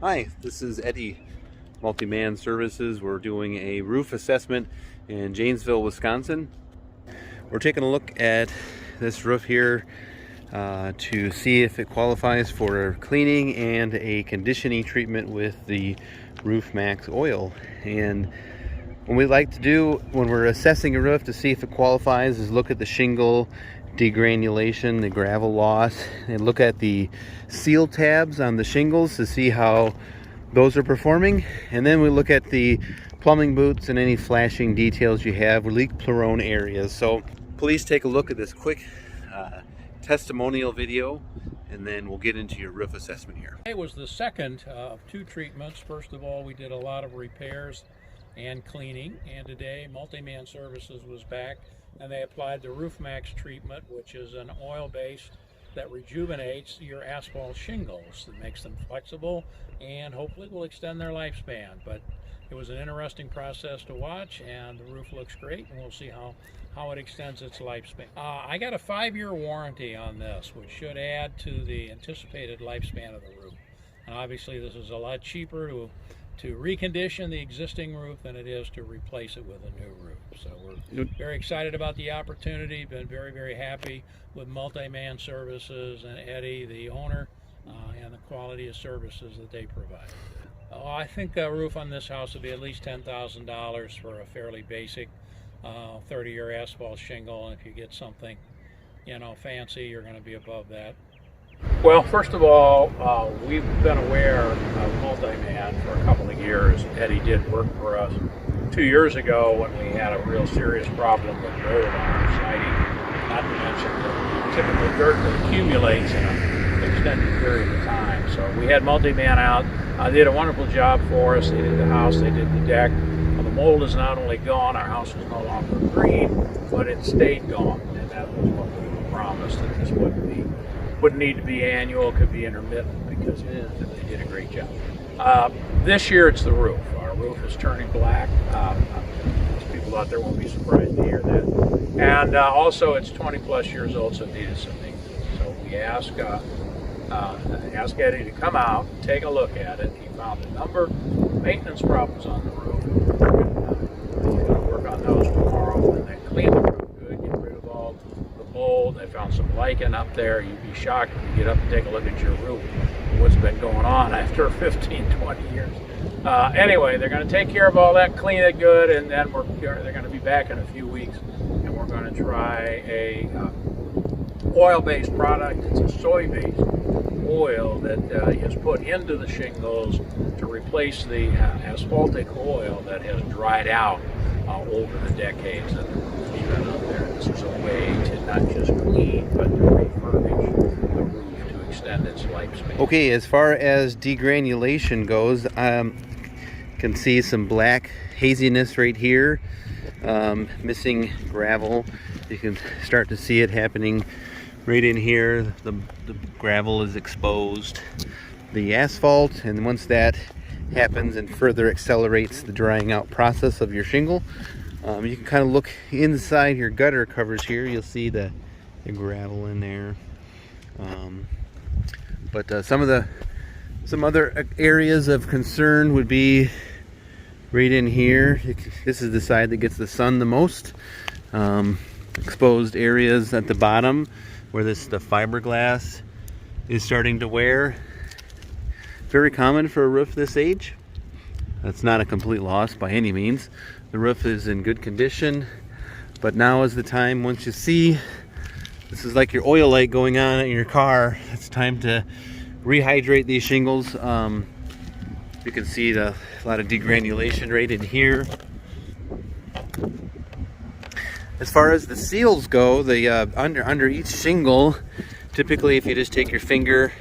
Hi, this is Eddie, Multi-Man Services. We're doing a roof assessment in Janesville, Wisconsin. We're taking a look at this roof here to see if it qualifies for cleaning and a conditioning treatment with the Roof Maxx oil. And what we like to do when we're assessing a roof to see if it qualifies is look at the shingle degranulation, the gravel loss, and look at the seal tabs on the shingles to see how those are performing. And then we look at the plumbing boots and any flashing details you have, leak-prone areas. So please take a look at this quick testimonial video, and then we'll get into your roof assessment here. It was the second of two treatments. First of all, we did a lot of repairs and cleaning, and today Multi-Man Services was back and they applied the Roof Maxx treatment, which is an oil-based that rejuvenates your asphalt shingles, that makes them flexible and hopefully will extend their lifespan. But it was an interesting process to watch, and the roof looks great, and we'll see how it extends its lifespan. I got a 5-year warranty on this, which should add to the anticipated lifespan of the roof. And obviously this is a lot cheaper to recondition the existing roof than it is to replace it with a new roof. So we're very excited about the opportunity, been very, very happy with Multi-Man Services and Eddie, the owner, and the quality of services that they provide. I think a roof on this house would be at least $10,000 for a fairly basic 30-year asphalt shingle, and if you get something, fancy, you're going to be above that. Well, first of all, we've been aware of Multi-Man for a couple of years. Eddie did work for us 2 years ago when we had a real serious problem with mold on our siding, not to mention the typical dirt that accumulates in an extended period of time. So we had Multi-Man out. They did a wonderful job for us. They did the house, they did the deck. Well, the mold is not only gone, our house is no longer green, but it stayed gone. And that was what we promised, that this wouldn't need to be annual, could be intermittent, because it is, and they did a great job. This year it's the roof. Our roof is turning black. People out there won't be surprised to hear that. And also it's 20 plus years old, so it needed some maintenance. So we asked Eddie to come out, take a look at it. He found a number of maintenance problems on the roof. We're going to work on those tomorrow, and then clean the roof good, get rid of all the mold. They found some lichen up there. You'd be shocked when you get up and take a look at your roof, what's been going on after 15, 20 years. Anyway, they're going to take care of all that, clean it good, and then they're going to be back in a few weeks, and we're going to try a oil-based product. It's a soy-based oil that is put into the shingles to replace the asphaltic oil that has dried out over the decades that it's been up there. This is a way to not just clean, but to refurbish the roof to extend its lifespan. Okay, as far as degranulation goes, can see some black haziness right here, missing gravel. You can start to see it happening right in here. The gravel is exposed, the asphalt, and once that happens and further accelerates the drying out process of your shingle, you can kind of look inside your gutter covers here. You'll see the gravel in there, but some other areas of concern would be right in here. This is the side that gets the sun the most. Exposed areas at the bottom where the fiberglass is starting to wear. Very common for a roof this age. That's not a complete loss by any means. The roof is in good condition, but now is the time, once you see this is like your oil light going on in your car, it's time to rehydrate these shingles. You can see a lot of degranulation right in here. As far as the seals go, the under each shingle, typically if you just take your finger,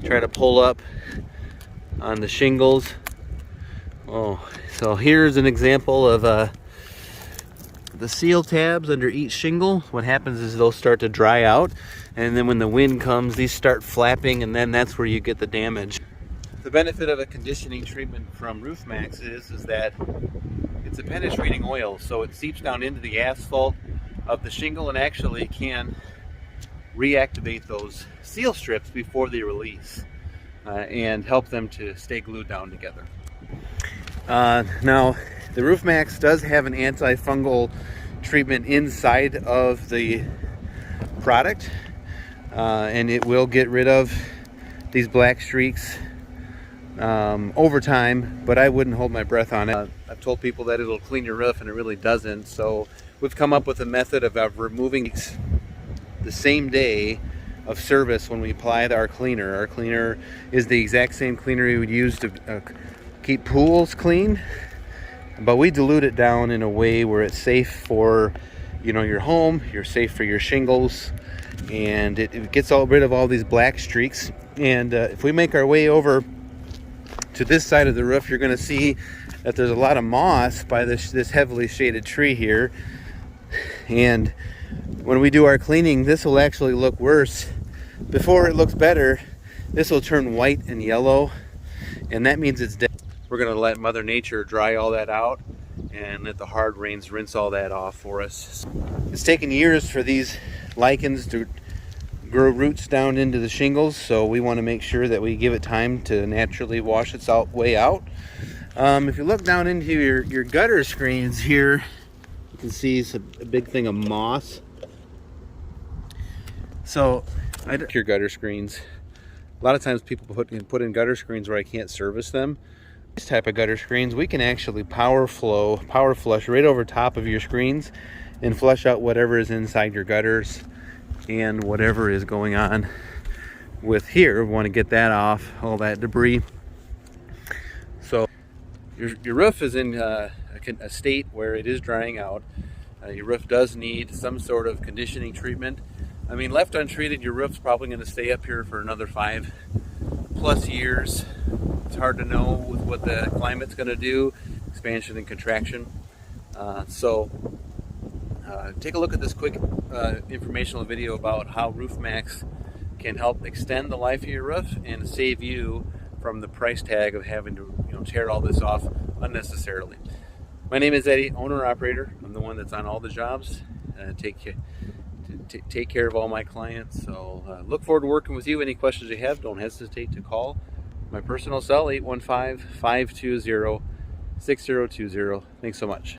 try to pull up on the shingles. So here's an example of the seal tabs under each shingle. What happens is they'll start to dry out, and then when the wind comes, these start flapping, and then that's where you get the damage. The benefit of a conditioning treatment from Roof Maxx is that it's a penetrating oil, so it seeps down into the asphalt of the shingle and actually can reactivate those seal strips before they release. and help them to stay glued down together. Now, the Roof Maxx does have an antifungal treatment inside of the product, and it will get rid of these black streaks over time, but I wouldn't hold my breath on it. I've told people that it'll clean your roof, and it really doesn't. So we've come up with a method of removing the same day of service when we apply our cleaner. Our cleaner is the exact same cleaner we would use to keep pools clean, but we dilute it down in a way where it's safe for, you know, your home, you're safe for your shingles, and it gets rid of all these black streaks. And if we make our way over to this side of the roof, you're going to see that there's a lot of moss by this heavily shaded tree here, and when we do our cleaning, this will actually look worse. Before it looks better, this will turn white and yellow, and that means it's dead. We're going to let Mother Nature dry all that out and let the hard rains rinse all that off for us. It's taken years for these lichens to grow roots down into the shingles, so we want to make sure that we give it time to naturally wash its way out. If you look down into your gutter screens here, you can see a big thing of moss. So I do your gutter screens. A lot of times people put in gutter screens where I can't service them. This type of gutter screens, we can actually power flush right over top of your screens and flush out whatever is inside your gutters and whatever is going on with here. We want to get that off, all that debris. So your roof is in a state where it is drying out. Your roof does need some sort of conditioning treatment. I mean, left untreated, your roof's probably going to stay up here for another 5+ years. It's hard to know with what the climate's going to do, expansion and contraction. Take a look at this quick informational video about how Roof Maxx can help extend the life of your roof and save you from the price tag of having to, tear all this off unnecessarily. My name is Eddie, owner-operator. I'm the one that's on all the jobs. Take care of all my clients. So look forward to working with you. Any questions you have, don't hesitate to call my personal cell, 815-520-6020. Thanks so much.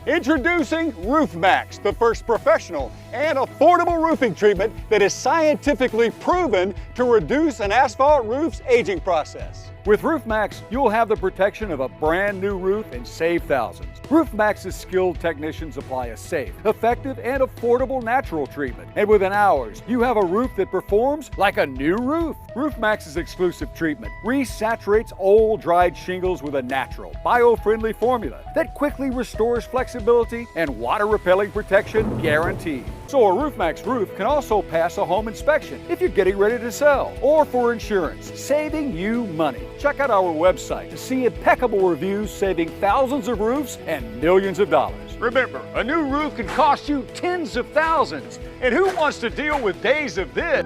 Introducing Roof Maxx, the first professional and affordable roofing treatment that is scientifically proven to reduce an asphalt roof's aging process. With Roof Maxx, you'll have the protection of a brand new roof and save thousands. Roof Maxx's skilled technicians apply a safe, effective, and affordable natural treatment. And within hours, you have a roof that performs like a new roof. Roof Maxx's exclusive treatment resaturates old, dried shingles with a natural, bio-friendly formula that quickly restores flexibility and water-repelling protection guaranteed. So a Roof Maxx roof can also pass a home inspection if you're getting ready to sell or for insurance, saving you money. Check out our website to see impeccable reviews saving thousands of roofs and millions of dollars. Remember, a new roof can cost you tens of thousands. And who wants to deal with days of this?